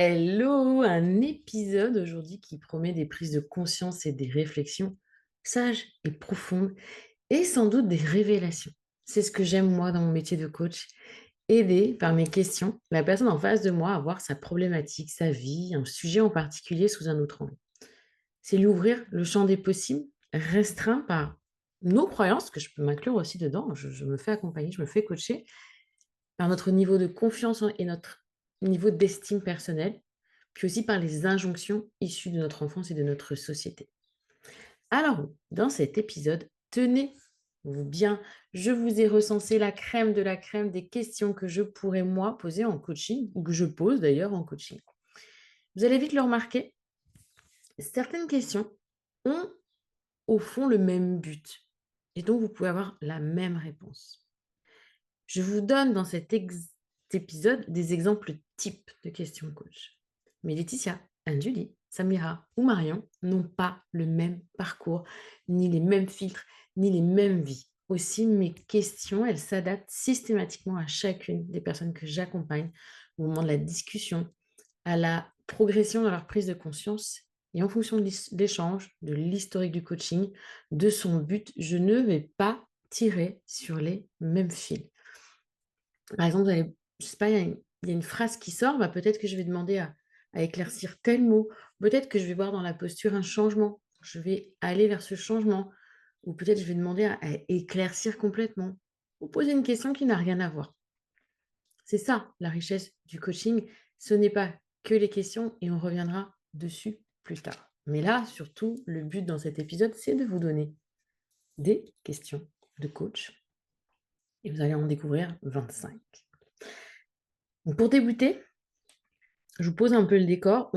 Hello, un épisode aujourd'hui qui promet des prises de conscience et des réflexions sages et profondes et sans doute des révélations. C'est ce que j'aime moi dans mon métier de coach, aider par mes questions la personne en face de moi à voir sa problématique, sa vie, un sujet en particulier sous un autre angle. C'est lui ouvrir le champ des possibles, restreint par nos croyances, que je peux m'inclure aussi dedans, je me fais accompagner, je me fais coacher, par notre niveau de confiance et notre niveau d'estime personnelle, puis aussi par les injonctions issues de notre enfance et de notre société. Alors, dans cet épisode, tenez-vous bien, je vous ai recensé la crème de la crème des questions que je pourrais, moi, poser en coaching, ou que je pose d'ailleurs en coaching. Vous allez vite le remarquer, certaines questions ont au fond le même but, et donc vous pouvez avoir la même réponse. Je vous donne dans cet épisode des exemples types de questions coach. Mais Laetitia, Anne-Julie, Samira ou Marion n'ont pas le même parcours, ni les mêmes filtres, ni les mêmes vies. Aussi, mes questions, elles s'adaptent systématiquement à chacune des personnes que j'accompagne au moment de la discussion, à la progression dans leur prise de conscience. Et en fonction de l'échange, de l'historique du coaching, de son but, je ne vais pas tirer sur les mêmes fils. Par exemple, je sais pas, il y a une phrase qui sort, bah, peut-être que je vais demander à éclaircir tel mot. Peut-être que je vais voir dans la posture un changement. Je vais aller vers ce changement. Ou peut-être je vais demander à éclaircir complètement. Ou poser une question qui n'a rien à voir. C'est ça, la richesse du coaching. Ce n'est pas que les questions et on reviendra dessus plus tard. Mais là, surtout, le but dans cet épisode, c'est de vous donner des questions de coach. Et vous allez en découvrir 25. Donc pour débuter, je vous pose un peu le décor.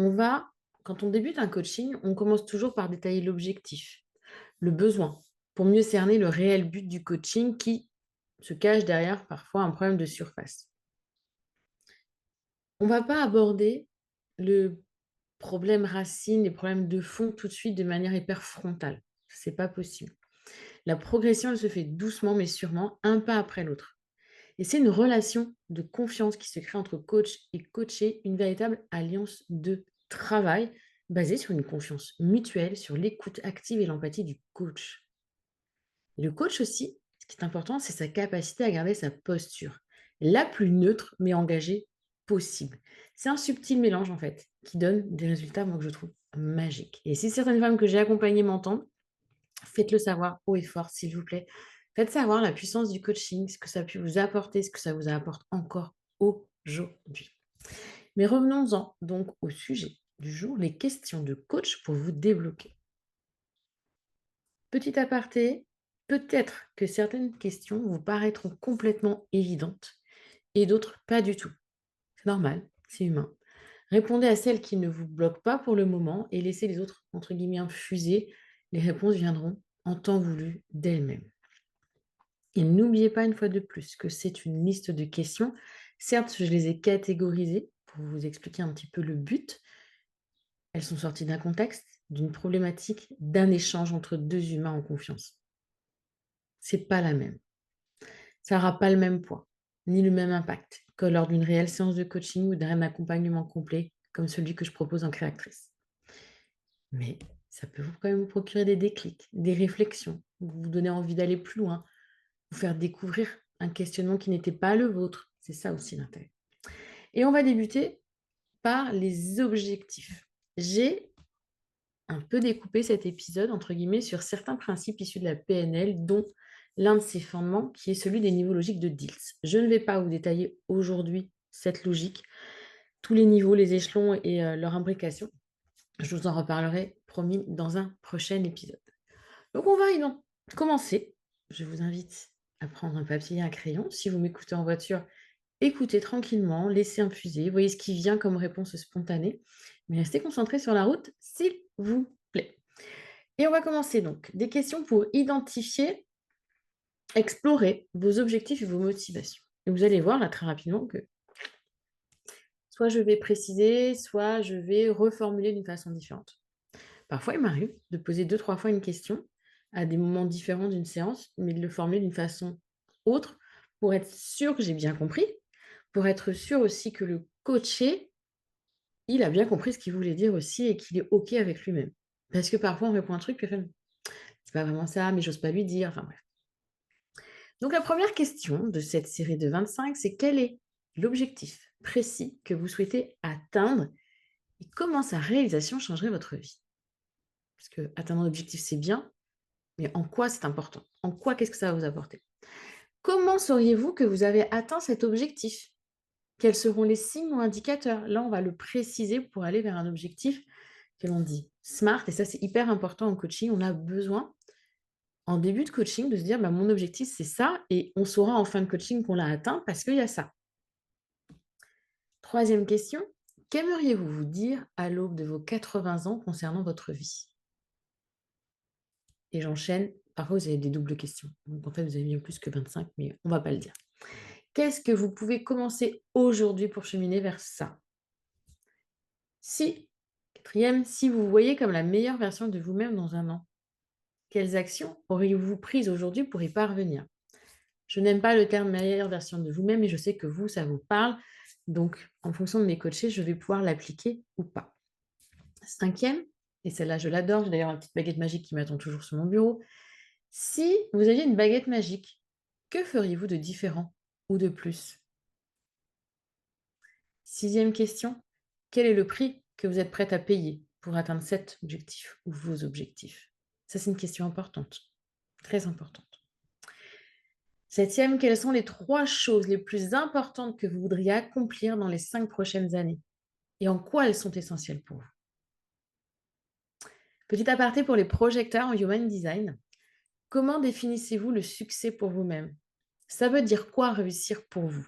Quand on débute un coaching, on commence toujours par détailler l'objectif, le besoin, pour mieux cerner le réel but du coaching qui se cache derrière parfois un problème de surface. On ne va pas aborder le problème racine, les problèmes de fond tout de suite de manière hyper frontale. C'est pas possible. La progression, elle se fait doucement mais sûrement, un pas après l'autre. Et c'est une relation de confiance qui se crée entre coach et coaché, une véritable alliance de travail basée sur une confiance mutuelle, sur l'écoute active et l'empathie du coach. Et le coach aussi, ce qui est important, c'est sa capacité à garder sa posture la plus neutre mais engagée possible. C'est un subtil mélange en fait qui donne des résultats, moi, que je trouve magiques. Et si certaines femmes que j'ai accompagnées m'entendent, faites-le savoir haut et fort, s'il vous plaît. Faites savoir la puissance du coaching, ce que ça a pu vous apporter, ce que ça vous apporte encore aujourd'hui. Mais revenons-en donc au sujet du jour, les questions de coach pour vous débloquer. Petit aparté, peut-être que certaines questions vous paraîtront complètement évidentes et d'autres pas du tout. C'est normal, c'est humain. Répondez à celles qui ne vous bloquent pas pour le moment et laissez les autres, entre guillemets, infuser. Les réponses viendront en temps voulu d'elles-mêmes. Et n'oubliez pas une fois de plus que c'est une liste de questions. Certes, je les ai catégorisées pour vous expliquer un petit peu le but. Elles sont sorties d'un contexte, d'une problématique, d'un échange entre deux humains en confiance. C'est pas la même. Ça n'aura pas le même poids, ni le même impact que lors d'une réelle séance de coaching ou d'un accompagnement complet comme celui que je propose en créatrice. Mais ça peut quand même vous procurer des déclics, des réflexions, vous donner envie d'aller plus loin, vous faire découvrir un questionnement qui n'était pas le vôtre. C'est ça aussi l'intérêt. Et on va débuter par les objectifs. J'ai un peu découpé cet épisode, entre guillemets, sur certains principes issus de la PNL, dont l'un de ses fondements, qui est celui des niveaux logiques de Diels. Je ne vais pas vous détailler aujourd'hui cette logique, tous les niveaux, les échelons et leur imbrication. Je vous en reparlerai, promis, dans un prochain épisode. Donc on va commencer. Je vous invite à prendre un papier et un crayon. Si vous m'écoutez en voiture, écoutez tranquillement, laissez infuser, voyez ce qui vient comme réponse spontanée, mais restez concentré sur la route, s'il vous plaît. Et on va commencer donc. Des questions pour identifier, explorer vos objectifs et vos motivations. Et vous allez voir là très rapidement que soit je vais préciser, soit je vais reformuler d'une façon différente. Parfois, il m'arrive de poser deux, trois fois une question à des moments différents d'une séance, mais de le formuler d'une façon autre pour être sûr que j'ai bien compris, pour être sûr aussi que le coaché il a bien compris ce qu'il voulait dire aussi et qu'il est OK avec lui-même. Parce que parfois, on répond un truc, puis il fait: «C'est pas vraiment ça, mais j'ose pas lui dire», enfin bref. Donc la première question de cette série de 25, c'est quel est l'objectif précis que vous souhaitez atteindre et comment sa réalisation changerait votre vie? Parce que atteindre un objectif, c'est bien, mais en quoi c'est important? En quoi, qu'est-ce que ça va vous apporter? Comment sauriez-vous que vous avez atteint cet objectif? Quels seront les signes ou indicateurs? Là, on va le préciser pour aller vers un objectif que l'on dit SMART, et ça, c'est hyper important en coaching. On a besoin, en début de coaching, de se dire, bah, mon objectif, c'est ça, et on saura en fin de coaching qu'on l'a atteint parce qu'il y a ça. Troisième question, qu'aimeriez-vous vous dire à l'aube de vos 80 ans concernant votre vie? Et j'enchaîne, parfois vous avez des doubles questions. Donc en fait, vous avez bien plus que 25, mais on va pas le dire. Qu'est-ce que vous pouvez commencer aujourd'hui pour cheminer vers ça? Si, quatrième, si vous vous voyez comme la meilleure version de vous-même dans un an, quelles actions auriez-vous prises aujourd'hui pour y parvenir? Je n'aime pas le terme meilleure version de vous-même, mais je sais que vous, ça vous parle. Donc, en fonction de mes coachés, je vais pouvoir l'appliquer ou pas. Cinquième, et celle-là, je l'adore, j'ai d'ailleurs une petite baguette magique qui m'attend toujours sur mon bureau. Si vous aviez une baguette magique, que feriez-vous de différent ou de plus? Sixième question, quel est le prix que vous êtes prête à payer pour atteindre cet objectif ou vos objectifs? Ça, c'est une question importante, très importante. Septième, quelles sont les 3 choses les plus importantes que vous voudriez accomplir dans les 5 prochaines années? Et en quoi elles sont essentielles pour vous? Petit aparté pour les projecteurs en Human Design, comment définissez-vous le succès pour vous-même? Ça veut dire quoi réussir pour vous?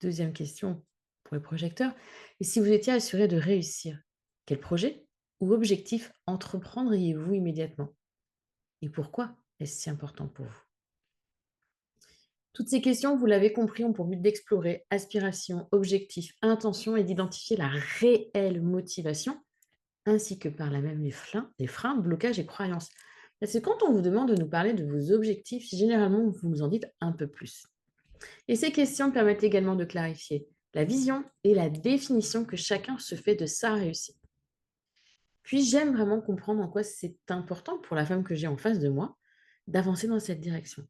Deuxième question pour les projecteurs, et si vous étiez assuré de réussir, quel projet ou objectif entreprendriez-vous immédiatement? Et pourquoi est-ce si important pour vous? Toutes ces questions, vous l'avez compris, ont pour but d'explorer aspiration, objectif, intention et d'identifier la réelle motivation, ainsi que par là même les freins, blocages et croyances. Parce que quand on vous demande de nous parler de vos objectifs, généralement, vous nous en dites un peu plus. Et ces questions permettent également de clarifier la vision et la définition que chacun se fait de sa réussite. Puis j'aime vraiment comprendre en quoi c'est important pour la femme que j'ai en face de moi d'avancer dans cette direction.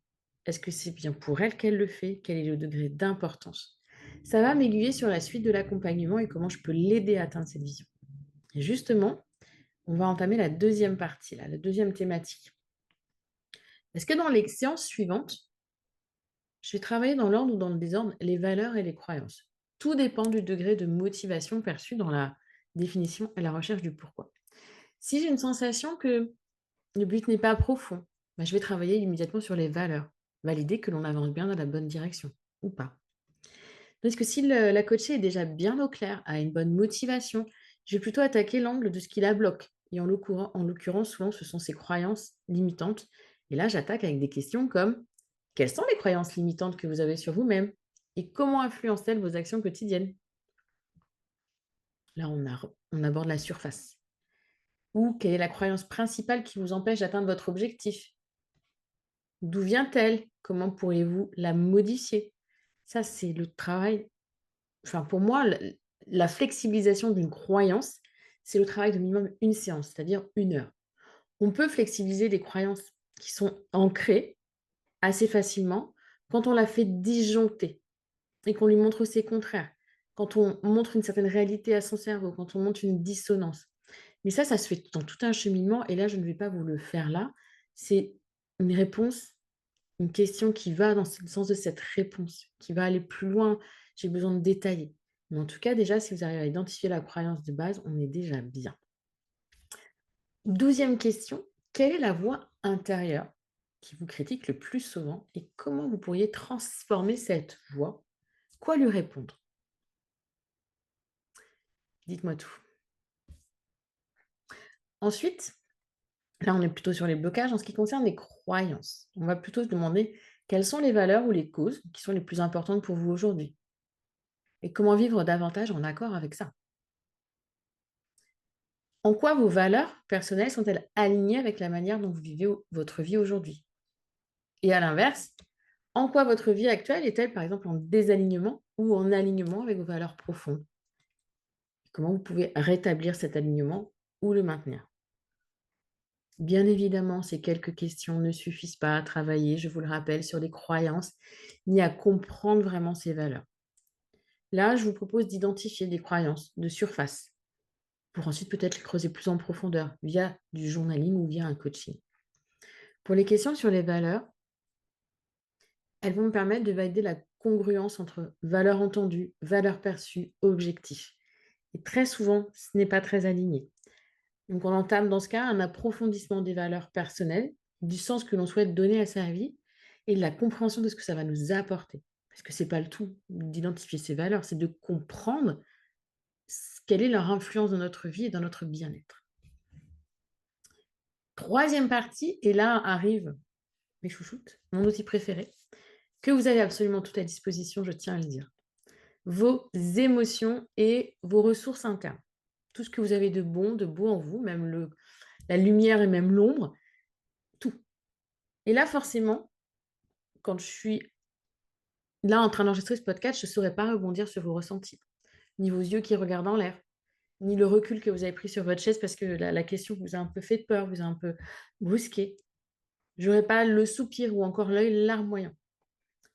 Est-ce que c'est bien pour elle qu'elle le fait? Quel est le degré d'importance? Ça va m'aiguiller sur la suite de l'accompagnement et comment je peux l'aider à atteindre cette vision. Et justement, on va entamer la deuxième partie, là, la deuxième thématique. Est-ce que dans les séances suivantes, je vais travailler dans l'ordre ou dans le désordre les valeurs et les croyances? Tout dépend du degré de motivation perçu dans la définition et la recherche du pourquoi. Si j'ai une sensation que le but n'est pas profond, bah, je vais travailler immédiatement sur les valeurs, valider que l'on avance bien dans la bonne direction ou pas. Tandis que si la coachée est déjà bien au clair, a une bonne motivation, je vais plutôt attaquer l'angle de ce qui la bloque. Et en l'occurrence, souvent, ce sont ses croyances limitantes. Et là, j'attaque avec des questions comme quelles sont les croyances limitantes que vous avez sur vous-même? Et comment influencent-elles vos actions quotidiennes? Là, on aborde la surface. Ou quelle est la croyance principale qui vous empêche d'atteindre votre objectif? D'où vient-elle? Comment pourriez-vous la modifier? Ça, c'est le travail. Enfin, pour moi, la flexibilisation d'une croyance, c'est le travail de minimum une séance, c'est-à-dire 1 heure. On peut flexibiliser des croyances qui sont ancrées assez facilement quand on la fait disjoncter et qu'on lui montre ses contraires, quand on montre une certaine réalité à son cerveau, quand on montre une dissonance. Mais ça se fait dans tout un cheminement et là, je ne vais pas vous le faire là. C'est une réponse, une question qui va dans le sens de cette réponse, qui va aller plus loin. J'ai besoin de détailler. Mais en tout cas, déjà, si vous arrivez à identifier la croyance de base, on est déjà bien. 12e question, quelle est la voix intérieure qui vous critique le plus souvent et comment vous pourriez transformer cette voix? Quoi lui répondre? Dites-moi tout. Ensuite, là, on est plutôt sur les blocages. En ce qui concerne les croyances, on va plutôt se demander quelles sont les valeurs ou les causes qui sont les plus importantes pour vous aujourd'hui et comment vivre davantage en accord avec ça. En quoi vos valeurs personnelles sont-elles alignées avec la manière dont vous vivez votre vie aujourd'hui? Et à l'inverse, en quoi votre vie actuelle est-elle, par exemple, en désalignement ou en alignement avec vos valeurs profondes? comment vous pouvez rétablir cet alignement ou le maintenir. Bien évidemment, ces quelques questions ne suffisent pas à travailler, je vous le rappelle, sur les croyances, ni à comprendre vraiment ces valeurs. Là, je vous propose d'identifier des croyances de surface pour ensuite peut-être les creuser plus en profondeur via du journaling ou via un coaching. Pour les questions sur les valeurs, elles vont me permettre de valider la congruence entre valeurs entendues, valeurs perçues, objectifs. Et très souvent, ce n'est pas très aligné. Donc, on entame dans ce cas un approfondissement des valeurs personnelles, du sens que l'on souhaite donner à sa vie et de la compréhension de ce que ça va nous apporter. Parce que ce n'est pas le tout d'identifier ces valeurs, c'est de comprendre quelle est leur influence dans notre vie et dans notre bien-être. Troisième partie, et là arrive mes chouchoutes, mon outil préféré, que vous avez absolument tout à disposition, je tiens à le dire. Vos émotions et vos ressources internes. Tout ce que vous avez de bon, de beau en vous, même la lumière et même l'ombre, tout. Et là, forcément, quand je suis là en train d'enregistrer ce podcast, je ne saurais pas rebondir sur vos ressentis, ni vos yeux qui regardent en l'air, ni le recul que vous avez pris sur votre chaise parce que la question vous a un peu fait peur, vous a un peu brusqué. Je n'aurais pas le soupir ou encore l'œil larmoyant.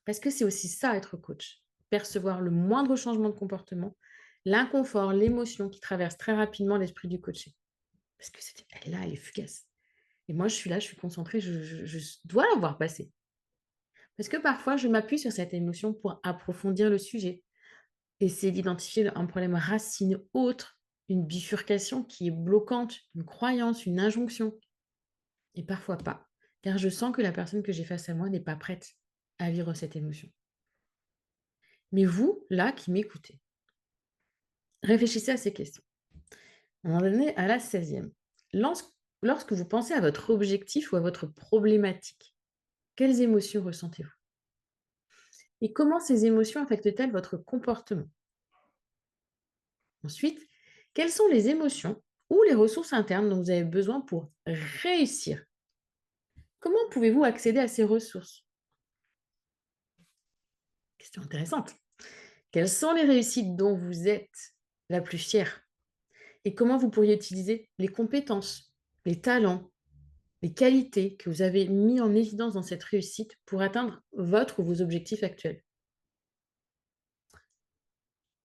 Parce que c'est aussi ça, être coach. Percevoir le moindre changement de comportement, l'inconfort, l'émotion qui traverse très rapidement l'esprit du coaché. Parce que elle est là, elle est fugace. Et moi, je suis là, je suis concentrée, je dois la voir passer. Parce que parfois, je m'appuie sur cette émotion pour approfondir le sujet, essayer d'identifier un problème racine autre, une bifurcation qui est bloquante, une croyance, une injonction. Et parfois pas, car je sens que la personne que j'ai face à moi n'est pas prête à vivre cette émotion. Mais vous, là, qui m'écoutez, réfléchissez à ces questions. On en est à la 16e. Lorsque vous pensez à votre objectif ou à votre problématique, quelles émotions ressentez-vous? Et comment ces émotions affectent-elles votre comportement? Ensuite, quelles sont les émotions ou les ressources internes dont vous avez besoin pour réussir? Comment pouvez-vous accéder à ces ressources? Question intéressante. Quelles sont les réussites dont vous êtes la plus fière? Et comment vous pourriez utiliser les compétences, les talents, les qualités que vous avez mis en évidence dans cette réussite pour atteindre votre ou vos objectifs actuels?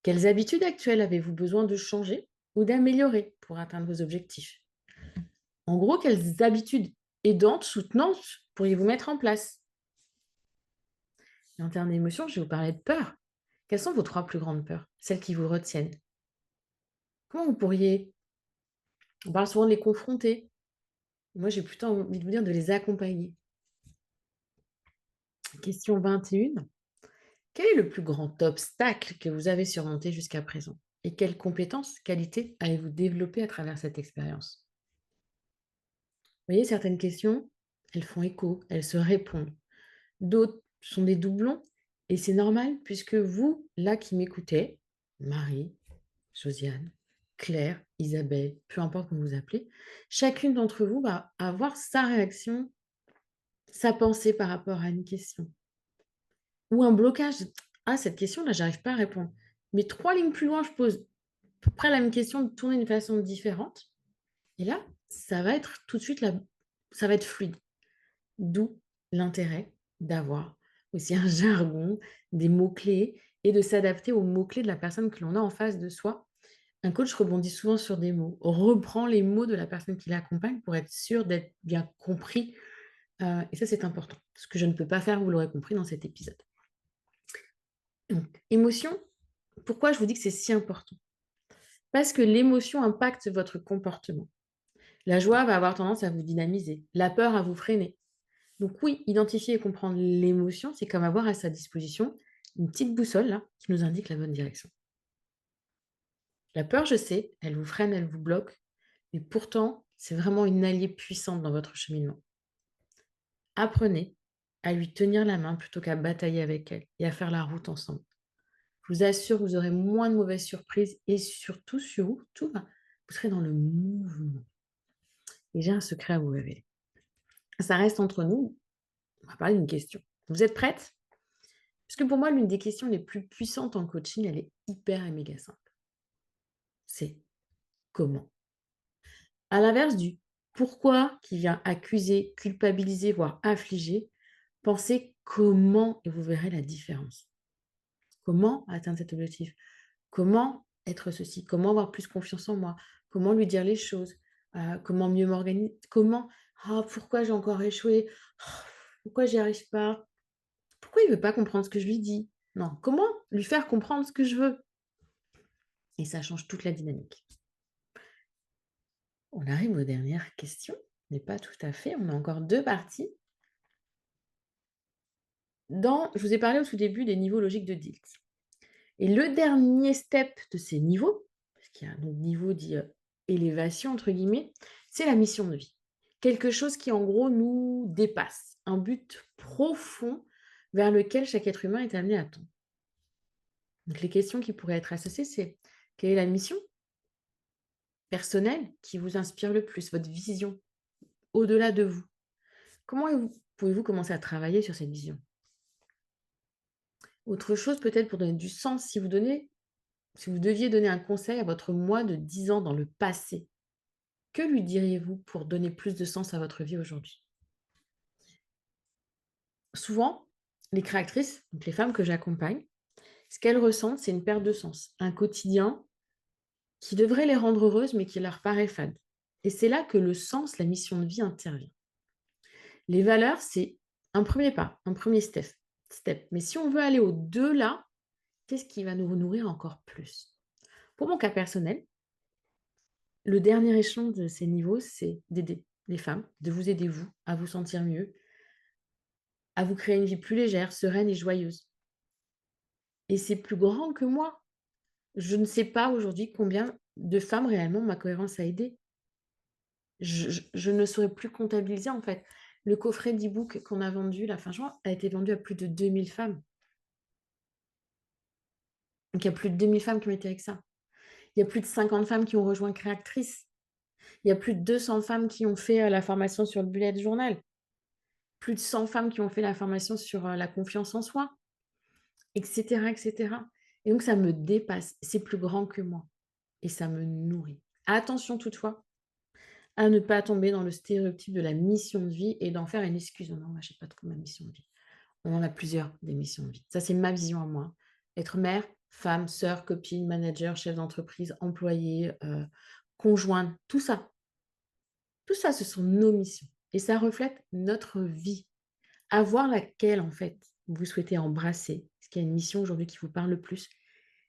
Quelles habitudes actuelles avez-vous besoin de changer ou d'améliorer pour atteindre vos objectifs? En gros, quelles habitudes aidantes, soutenantes pourriez-vous mettre en place? Et en termes d'émotions, je vais vous parler de peur. Quelles sont vos 3 plus grandes peurs? Celles qui vous retiennent? Comment vous pourriez On parle souvent de les confronter. Moi, j'ai plutôt envie de vous dire de les accompagner. Question 21. Quel est le plus grand obstacle que vous avez surmonté jusqu'à présent? Et quelles compétences, qualités avez-vous développées à travers cette expérience? Vous voyez, certaines questions, elles font écho, elles se répondent. D'autres sont des doublons et c'est normal puisque vous, là qui m'écoutez, Marie, Josiane, Claire, Isabelle, peu importe comment vous appelez, chacune d'entre vous va avoir sa réaction, sa pensée par rapport à une question. Ou un blocage. Ah, cette question-là, j'arrive pas à répondre. Mais 3 lignes plus loin, je pose à peu près la même question, tournée d'une façon différente. Et là, ça va être tout de suite, ça va être fluide. D'où l'intérêt d'avoir aussi un jargon, des mots-clés et de s'adapter aux mots-clés de la personne que l'on a en face de soi. Un coach rebondit souvent sur des mots, reprend les mots de la personne qui l'accompagne pour être sûr d'être bien compris. Et ça, c'est important. Ce que je ne peux pas faire, vous l'aurez compris dans cet épisode. Donc, émotion, pourquoi je vous dis que c'est si important? Parce que l'émotion impacte votre comportement. La joie va avoir tendance à vous dynamiser, la peur à vous freiner. Donc oui, identifier et comprendre l'émotion, c'est comme avoir à sa disposition une petite boussole là, qui nous indique la bonne direction. La peur, je sais, elle vous freine, elle vous bloque, mais pourtant, c'est vraiment une alliée puissante dans votre cheminement. Apprenez à lui tenir la main plutôt qu'à batailler avec elle et à faire la route ensemble. Je vous assure, vous aurez moins de mauvaises surprises et surtout, vous serez dans le mouvement. Et j'ai un secret à vous révéler. Ça reste entre nous. On va parler d'une question. Vous êtes prête? Parce que pour moi, l'une des questions les plus puissantes en coaching, elle est hyper et méga simple. c'est comment. À l'inverse du pourquoi qui vient accuser, culpabiliser, voire infliger, pensez comment et vous verrez la différence. Comment atteindre cet objectif? Comment être ceci? Comment avoir plus confiance en moi? Comment lui dire les choses? Comment mieux m'organiser? Comment: «Ah, pourquoi j'ai encore échoué? Oh, pourquoi j'y arrive pas? Pourquoi il veut pas comprendre ce que je lui dis?» Non, comment lui faire comprendre ce que je veux? Et ça change toute la dynamique. On arrive aux dernières questions, mais pas tout à fait, on a encore 2 parties. Je vous ai parlé au tout début des niveaux logiques de Dilt. Et le dernier step de ces niveaux, parce qu'il y a un autre niveau dit, «élévation» entre guillemets, c'est la mission de vie. Quelque chose qui en gros nous dépasse, un but profond vers lequel chaque être humain est amené à tendre. Donc les questions qui pourraient être associées, c'est: quelle est la mission personnelle qui vous inspire le plus? Votre vision, au-delà de vous? Comment pouvez-vous commencer à travailler sur cette vision? Autre chose peut-être pour donner du sens, si vous deviez donner un conseil à votre moi de 10 ans dans le passé, que lui diriez-vous pour donner plus de sens à votre vie aujourd'hui? Souvent, les créatrices, donc les femmes que j'accompagne, ce qu'elles ressentent, c'est une perte de sens, un quotidien qui devrait les rendre heureuses, mais qui leur paraît fade. Et c'est là que le sens, la mission de vie intervient. Les valeurs, c'est un premier pas, un premier step. Mais si on veut aller au-delà, qu'est-ce qui va nous nourrir encore plus? Pour mon cas personnel, le dernier échelon de ces niveaux, c'est d'aider les femmes, de vous aider vous, à vous sentir mieux, à vous créer une vie plus légère, sereine et joyeuse. Et c'est plus grand que moi. Je ne sais pas aujourd'hui combien de femmes réellement ma cohérence a aidé. Je ne saurais plus comptabiliser en fait. Le coffret d'e-book qu'on a vendu la fin juin a été vendu à plus de 2000 femmes. Donc il y a plus de 2000 femmes qui ont été avec ça. Il y a plus de 50 femmes qui ont rejoint Créatrice. Il y a plus de 200 femmes qui ont fait, la formation sur le bullet journal. Plus de 100 femmes qui ont fait la formation sur, la confiance en soi, et cetera, et cetera. Et donc ça me dépasse, c'est plus grand que moi et ça me nourrit. Attention toutefois à ne pas tomber dans le stéréotype de la mission de vie et d'en faire une excuse: «Non, non, moi j'ai pas trop ma mission de vie». On en a plusieurs des missions de vie. Ça, c'est ma vision à moi. Être mère, femme, sœur, copine, manager, chef d'entreprise, employée, conjointe, tout ça, ce sont nos missions et ça reflète notre vie. À voir laquelle, en fait, vous souhaitez embrasser. Est-ce qu'il y a une mission aujourd'hui qui vous parle le plus?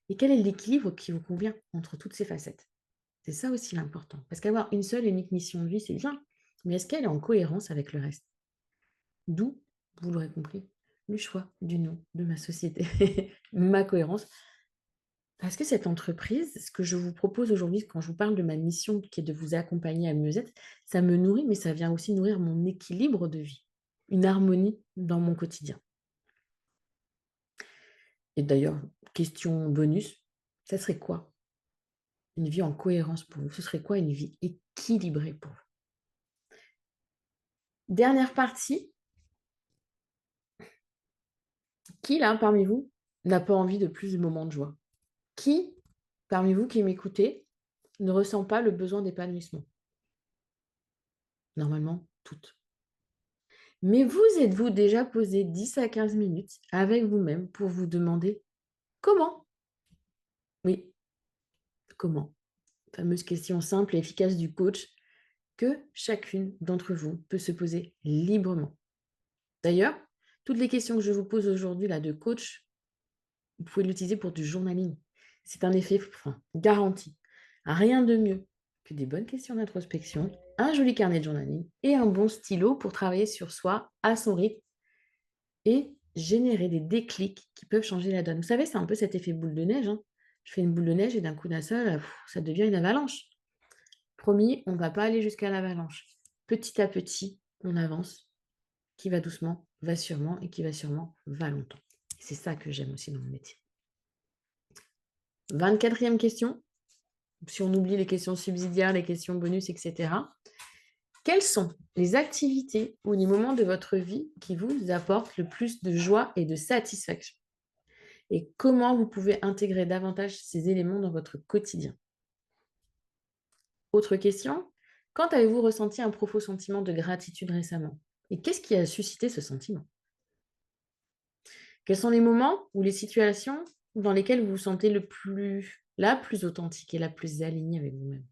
Et quel est l'équilibre qui vous convient entre toutes ces facettes? C'est ça aussi l'important. Parce qu'avoir une seule et unique mission de vie, c'est bien, mais est-ce qu'elle est en cohérence avec le reste? D'où, vous l'aurez compris, le choix du nom de ma société, ma cohérence. Parce que cette entreprise, ce que je vous propose aujourd'hui, quand je vous parle de ma mission qui est de vous accompagner à mieux être, ça me nourrit, mais ça vient aussi nourrir mon équilibre de vie, une harmonie dans mon quotidien. Et d'ailleurs, question bonus, ça serait quoi une vie en cohérence pour vous? Ce serait quoi une vie équilibrée pour vous? Dernière partie, qui là, parmi vous, n'a pas envie de plus de moments de joie? Qui, parmi vous qui m'écoutez, ne ressent pas le besoin d'épanouissement? Normalement, toutes. Mais vous êtes-vous déjà posé 10 à 15 minutes avec vous-même pour vous demander: «Comment?» Oui, comment? Fameuse question simple et efficace du coach que chacune d'entre vous peut se poser librement. D'ailleurs, toutes les questions que je vous pose aujourd'hui là de coach, vous pouvez l'utiliser pour du journaling. C'est un effet garanti. Rien de mieux que des bonnes questions d'introspection, un joli carnet de journaling et un bon stylo pour travailler sur soi à son rythme et générer des déclics qui peuvent changer la donne. Vous savez, c'est un peu cet effet boule de neige, hein. Je fais une boule de neige et d'un coup d'un seul, ça devient une avalanche. Promis, on ne va pas aller jusqu'à l'avalanche. Petit à petit, on avance. Qui va doucement, va sûrement et qui va sûrement, va longtemps. C'est ça que j'aime aussi dans mon métier. 24e question, si on oublie les questions subsidiaires, les questions bonus, et cetera. Quelles sont les activités ou les moments de votre vie qui vous apportent le plus de joie et de satisfaction? Et comment vous pouvez intégrer davantage ces éléments dans votre quotidien? Autre question, quand avez-vous ressenti un profond sentiment de gratitude récemment? Et qu'est-ce qui a suscité ce sentiment? Quels sont les moments ou les situations dans lesquelles vous vous sentez la plus authentique et la plus alignée avec vous-même?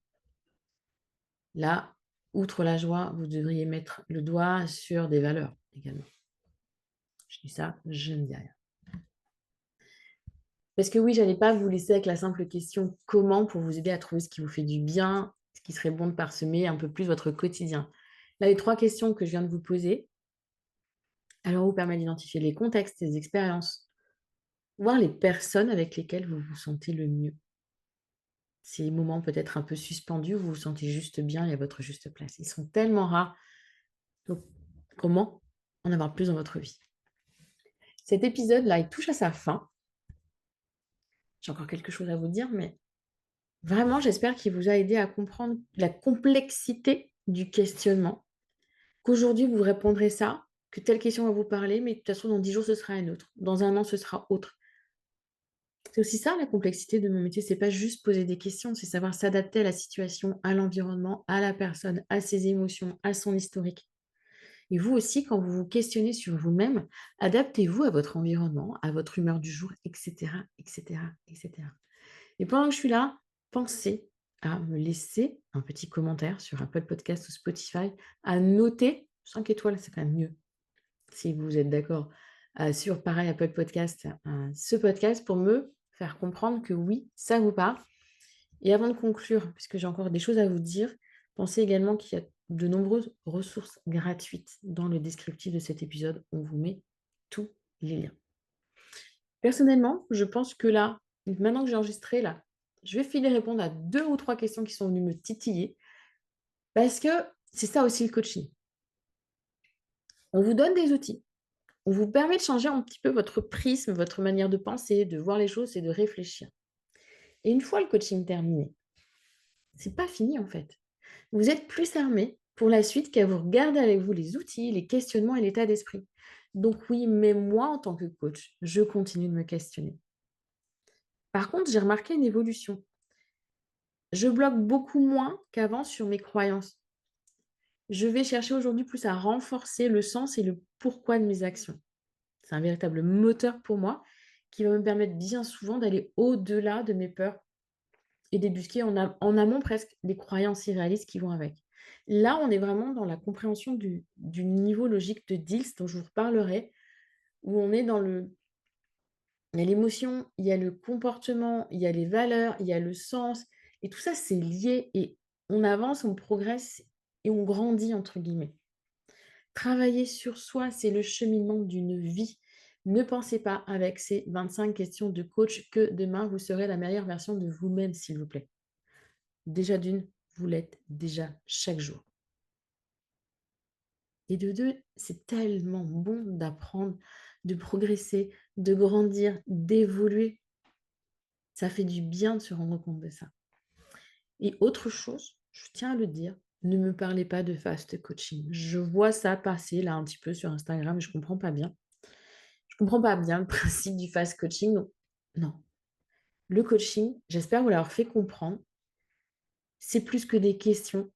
Là, outre la joie, vous devriez mettre le doigt sur des valeurs également. Je dis ça, je ne dis rien. Parce que oui, j'allais pas vous laisser avec la simple question «comment?» pour vous aider à trouver ce qui vous fait du bien, ce qui serait bon de parsemer un peu plus votre quotidien. Là, les 3 questions que je viens de vous poser, elles vont vous permettre d'identifier les contextes, les expériences, voir les personnes avec lesquelles vous vous sentez le mieux. Ces moments peut-être un peu suspendus où vous vous sentez juste bien et à votre juste place. Ils sont tellement rares, donc comment en avoir plus dans votre vie? Cet épisode-là, il touche à sa fin. J'ai encore quelque chose à vous dire, mais vraiment, j'espère qu'il vous a aidé à comprendre la complexité du questionnement, qu'aujourd'hui vous répondrez ça, que telle question va vous parler, mais de toute façon dans 10 jours ce sera une autre, dans un an ce sera autre. C'est aussi ça la complexité de mon métier, c'est pas juste poser des questions, c'est savoir s'adapter à la situation, à l'environnement, à la personne, à ses émotions, à son historique. Et vous aussi, quand vous vous questionnez sur vous-même, adaptez-vous à votre environnement, à votre humeur du jour, et cetera, et cetera, et cetera. Et pendant que je suis là, pensez à me laisser un petit commentaire sur Apple Podcast ou Spotify, à noter 5 étoiles, c'est quand même mieux, si vous êtes d'accord, sur pareil Apple Podcast, ce podcast pour me faire comprendre que oui, ça vous parle. Et avant de conclure, puisque j'ai encore des choses à vous dire, pensez également qu'il y a de nombreuses ressources gratuites dans le descriptif de cet épisode. On vous met tous les liens. Personnellement, je pense que là, maintenant que j'ai enregistré là, je vais filer répondre à 2 ou 3 questions qui sont venues me titiller parce que c'est ça aussi le coaching. On vous donne des outils, on vous permet de changer un petit peu votre prisme, votre manière de penser, de voir les choses et de réfléchir. Et une fois le coaching terminé, c'est pas fini en fait. Vous êtes plus armé pour la suite qu'à vous regarder avec vous les outils, les questionnements et l'état d'esprit. Donc oui, même moi en tant que coach, je continue de me questionner. Par contre, j'ai remarqué une évolution. Je bloque beaucoup moins qu'avant sur mes croyances. Je vais chercher aujourd'hui plus à renforcer le sens et le pourquoi de mes actions. C'est un véritable moteur pour moi qui va me permettre bien souvent d'aller au-delà de mes peurs et débusquer en amont presque les croyances irréalistes qui vont avec. Là, on est vraiment dans la compréhension du niveau logique de Diels dont je vous reparlerai, où on est dans il y a l'émotion, il y a le comportement, il y a les valeurs, il y a le sens, et tout ça, c'est lié et on avance, on progresse et on «grandit» entre guillemets. Travailler sur soi, c'est le cheminement d'une vie. Ne pensez pas avec ces 25 questions de coach que demain vous serez la meilleure version de vous-même, s'il vous plaît. Déjà d'une, vous l'êtes déjà chaque jour. Et de deux, c'est tellement bon d'apprendre, de progresser, de grandir, d'évoluer. Ça fait du bien de se rendre compte de ça. Et autre chose, je tiens à le dire, ne me parlez pas de fast coaching. Je vois ça passer là un petit peu sur Instagram et je comprends pas bien. Je comprends pas bien le principe du fast coaching. Donc, non. Le coaching, j'espère vous l'avoir fait comprendre, c'est plus que des questions.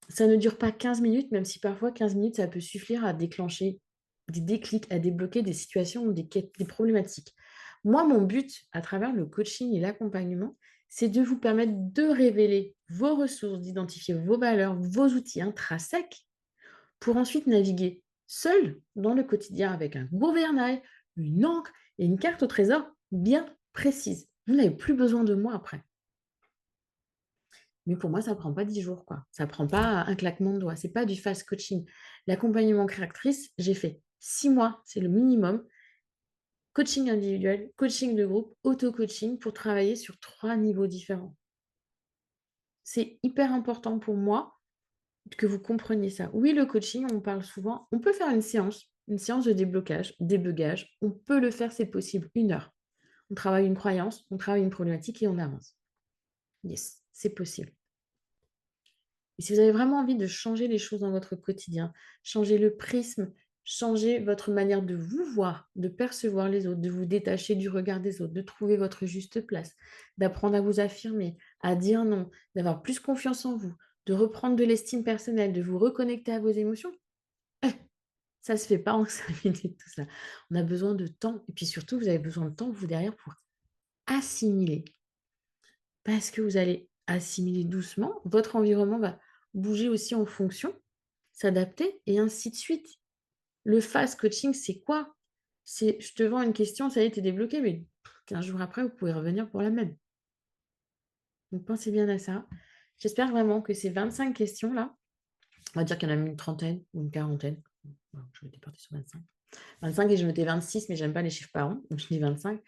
Ça ne dure pas 15 minutes, même si parfois 15 minutes, ça peut suffire à déclencher des déclics, à débloquer des situations ou des problématiques. Moi, mon but à travers le coaching et l'accompagnement, c'est de vous permettre de révéler vos ressources, d'identifier vos valeurs, vos outils intrinsèques pour ensuite naviguer seul dans le quotidien avec un gouvernail, une encre et une carte au trésor bien précise. Vous n'avez plus besoin de moi après. Mais pour moi, ça ne prend pas 10 jours, quoi. Ça ne prend pas un claquement de doigts. C'est pas du fast coaching. L'accompagnement créatrice, j'ai fait 6 mois, c'est le minimum. Coaching individuel, coaching de groupe, auto-coaching pour travailler sur 3 niveaux différents. C'est hyper important pour moi que vous compreniez ça. Oui, le coaching, on parle souvent, on peut faire une séance de déblocage, débugage. On peut le faire, c'est possible, 1 heure. On travaille une croyance, on travaille une problématique et on avance. Yes, c'est possible. Et si vous avez vraiment envie de changer les choses dans votre quotidien, changer le prisme, changer votre manière de vous voir, de percevoir les autres, de vous détacher du regard des autres, de trouver votre juste place, d'apprendre à vous affirmer, à dire non, d'avoir plus confiance en vous, de reprendre de l'estime personnelle, de vous reconnecter à vos émotions. Eh, ça se fait pas en 5 minutes tout ça. On a besoin de temps et puis surtout, vous avez besoin de temps, vous, derrière, pour assimiler. Parce que vous allez assimiler doucement, votre environnement va bouger aussi en fonction, s'adapter et ainsi de suite. Le fast coaching, c'est quoi? C'est: je te vends une question, ça y est, tu es débloqué, mais 15 jours après, vous pouvez revenir pour la même. Donc pensez bien à ça. J'espère vraiment que ces 25 questions-là, on va dire qu'il y en a une trentaine ou une quarantaine. Voilà, je m'étais partie sur 25. 25 et je mettais 26, mais j'aime pas les chiffres par an, donc je dis 25.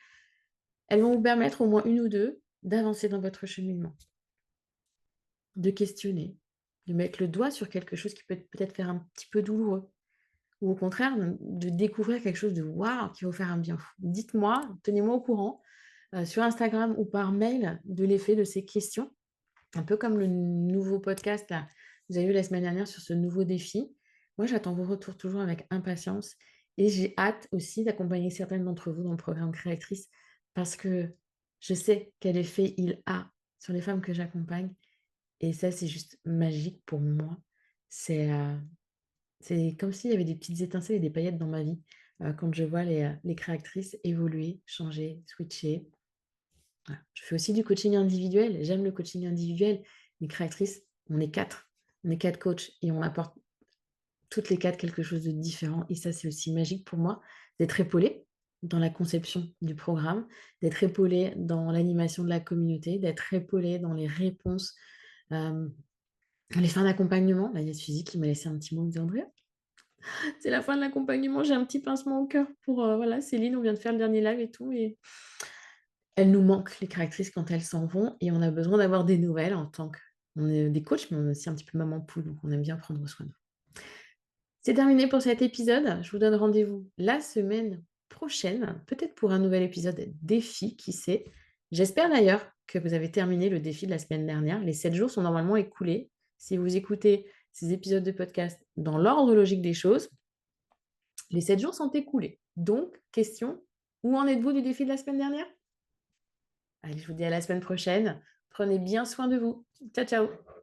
Elles vont vous permettre, au moins une ou deux, d'avancer dans votre cheminement, de questionner, de mettre le doigt sur quelque chose qui peut peut-être faire un petit peu douloureux, ou au contraire, de découvrir quelque chose de waouh, qui va vous faire un bien fou. Dites-moi, tenez-moi au courant, sur Instagram ou par mail, de l'effet de ces questions. Un peu comme le nouveau podcast là, vous avez vu la semaine dernière sur ce nouveau défi. Moi, j'attends vos retours toujours avec impatience et j'ai hâte aussi d'accompagner certaines d'entre vous dans le programme Créatrice parce que je sais quel effet il a sur les femmes que j'accompagne et ça, c'est juste magique pour moi. C'est c'est comme s'il y avait des petites étincelles et des paillettes dans ma vie, quand je vois les créatrices évoluer, changer, switcher. Voilà. Je fais aussi du coaching individuel. J'aime le coaching individuel. Les créatrices, on est 4. On est 4 coachs et on apporte toutes les 4 quelque chose de différent. Et ça, c'est aussi magique pour moi d'être épaulée dans la conception du programme, d'être épaulée dans l'animation de la communauté, d'être épaulée dans les réponses, dans les fins d'accompagnement. Là, il y a Suzy qui m'a laissé un petit mot en me disant: «Andrea, c'est la fin de l'accompagnement, j'ai un petit pincement au cœur pour, voilà, Céline, on vient de faire le dernier live et tout et elles nous manquent, les créatrices, quand elles s'en vont et on a besoin d'avoir des nouvelles en tant que on est des coachs, mais on est aussi un petit peu maman poule, donc on aime bien prendre soin de nous. C'est terminé pour cet épisode. Je vous donne rendez-vous la semaine prochaine, peut-être pour un nouvel épisode défi, qui sait. J'espère d'ailleurs que vous avez terminé le défi de la semaine dernière. Les 7 jours sont normalement écoulés. Si vous écoutez ces épisodes de podcast dans l'ordre logique des choses, les 7 jours sont écoulés. Donc, question, où en êtes-vous du défi de la semaine dernière? Allez, je vous dis à la semaine prochaine. Prenez bien soin de vous. Ciao, ciao.